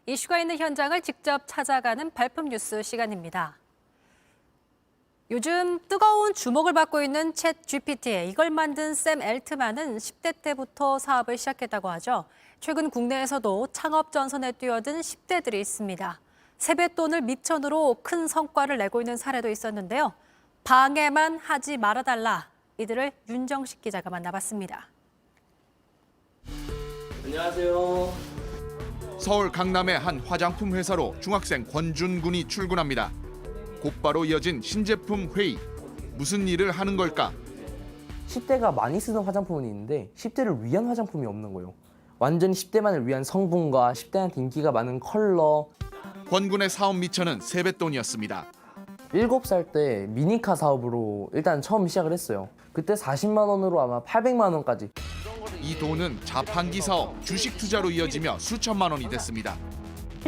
이슈가 있는 현장을 직접 찾아가는 발품 뉴스 시간입니다. 요즘 뜨거운 주목을 받고 있는 챗 GPT에 이걸 만든 샘 엘트만은 10대 때부터 사업을 시작했다고 하죠. 최근 국내에서도 창업 전선에 뛰어든 10대들이 있습니다. 세뱃돈을 미천으로 큰 성과를 내고 있는 사례도 있었는데요. 방해만 하지 말아달라. 이들을 윤정식 기자가 만나봤습니다. 안녕하세요. 서울 강남의 한 화장품 회사로 중학생 권준 군이 출근합니다. 곧바로 이어진 신제품 회의. 무슨 일을 하는 걸까? 10대가 많이 쓰는 화장품은 있는데 10대를 위한 화장품이 없는 거예요. 완전히 10대만을 위한 성분과 10대한테 인기가 많은 컬러. 권 군의 사업 미천은 세뱃돈이었습니다. 7살 때 미니카 사업으로 일단 처음 시작을 했어요. 그때 40만 원으로 아마 800만 원까지. 이 돈은 자판기 사업, 주식 투자로 이어지며 수천만 원이 됐습니다.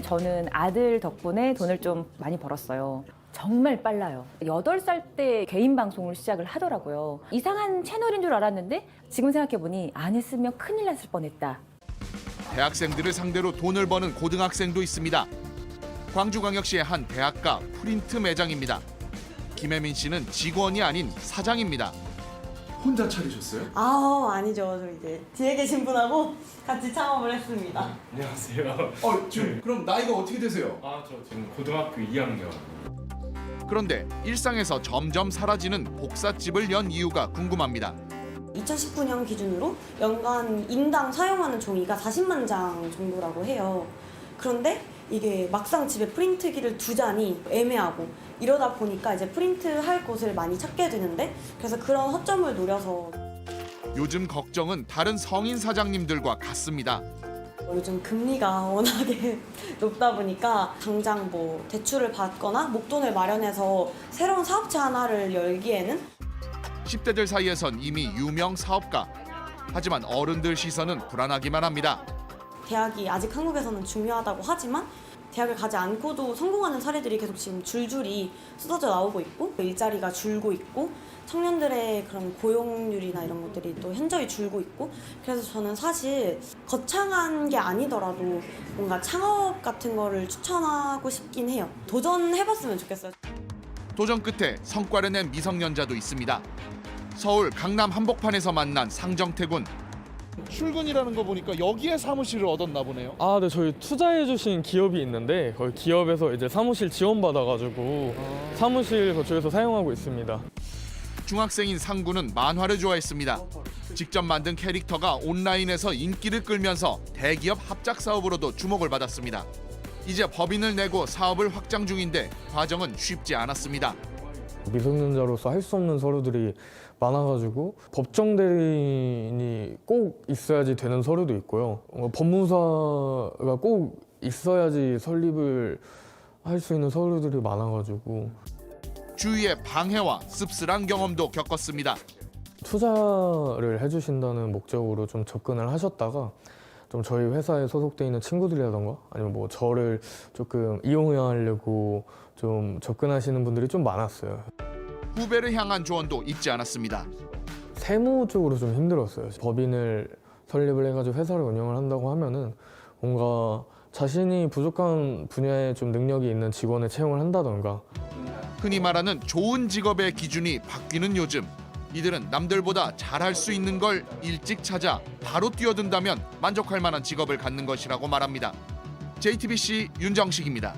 저는 아들 덕분에 돈을 좀 많이 벌었어요. 정말 빨라요. 8살 때 개인 방송을 시작을 하더라고요. 이상한 채널인 줄 알았는데 지금 생각해보니 안 했으면 큰일 났을 뻔했다. 대학생들을 상대로 돈을 버는 고등학생도 있습니다. 광주광역시의 한 대학가 프린트 매장입니다. 김혜민 씨는 직원이 아닌 사장입니다. 혼자 차리셨어요? 아니죠. 저 이제 뒤에 계신 분하고 같이 창업을 했습니다. 안녕하세요. 지금 그럼 나이가 어떻게 되세요? 저 지금 고등학교 2학년. 그런데 일상에서 점점 사라지는 복사집을 연 이유가 궁금합니다. 2019년 기준으로 연간 인당 사용하는 종이가 40만 장 정도라고 해요. 그런데 이게 막상 집에 프린트기를 두자니 애매하고 이러다 보니까 이제 프린트할 곳을 많이 찾게 되는데 그래서 그런 허점을 노려서 요즘 걱정은 다른 성인 사장님들과 같습니다. 요즘 금리가 워낙에 높다 보니까 당장 뭐 대출을 받거나 목돈을 마련해서 새로운 사업체 하나를 열기에는 10대들 사이에선 이미 유명 사업가. 하지만 어른들 시선은 불안하기만 합니다. 대학이 아직 한국에서는 중요하다고 하지만 대학을 가지 않고도 성공하는 사례들이 계속 지금 줄줄이 쏟아져 나오고 있고 일자리가 줄고 있고 청년들의 그런 고용률이나 이런 것들이 또 현저히 줄고 있고 그래서 저는 사실 거창한 게 아니더라도 뭔가 창업 같은 거를 추천하고 싶긴 해요. 도전해봤으면 좋겠어요. 도전 끝에 성과를 낸 미성년자도 있습니다. 서울 강남 한복판에서 만난 상정태 군. 출근이라는 거 보니까 여기에 사무실을 얻었나 보네요. 네, 저희 투자해주신 기업이 있는데 거기 기업에서 이제 사무실 지원받아가지고 사무실 그쪽에서 사용하고 있습니다. 중학생인 상구는 만화를 좋아했습니다. 직접 만든 캐릭터가 온라인에서 인기를 끌면서 대기업 합작 사업으로도 주목을 받았습니다. 이제 법인을 내고 사업을 확장 중인데 과정은 쉽지 않았습니다. 미성년자로서 할 수 없는 서류들이 많아가지고 법정 대리인이 꼭 있어야지 되는 서류도 있고요. 법무사가 꼭 있어야지 설립을 할 수 있는 서류들이 많아가지고 주위의 방해와 씁쓸한 경험도 겪었습니다. 투자를 해주신다는 목적으로 좀 접근을 하셨다가 좀 저희 회사에 소속돼 있는 친구들이라던가 아니면 뭐 저를 조금 이용하려고 좀 접근하시는 분들이 좀 많았어요. 후배를 향한 조언도 잊지 않았습니다. 세무 쪽으로 좀 힘들었어요. 법인을 설립을 해가지고 회사를 운영을 한다고 하면은 뭔가 자신이 부족한 분야에 좀 능력이 있는 직원을 채용을 한다던가 흔히 말하는 좋은 직업의 기준이 바뀌는 요즘. 이들은 남들보다 잘할 수 있는 걸 일찍 찾아 바로 뛰어든다면 만족할 만한 직업을 갖는 것이라고 말합니다. JTBC 윤정식입니다.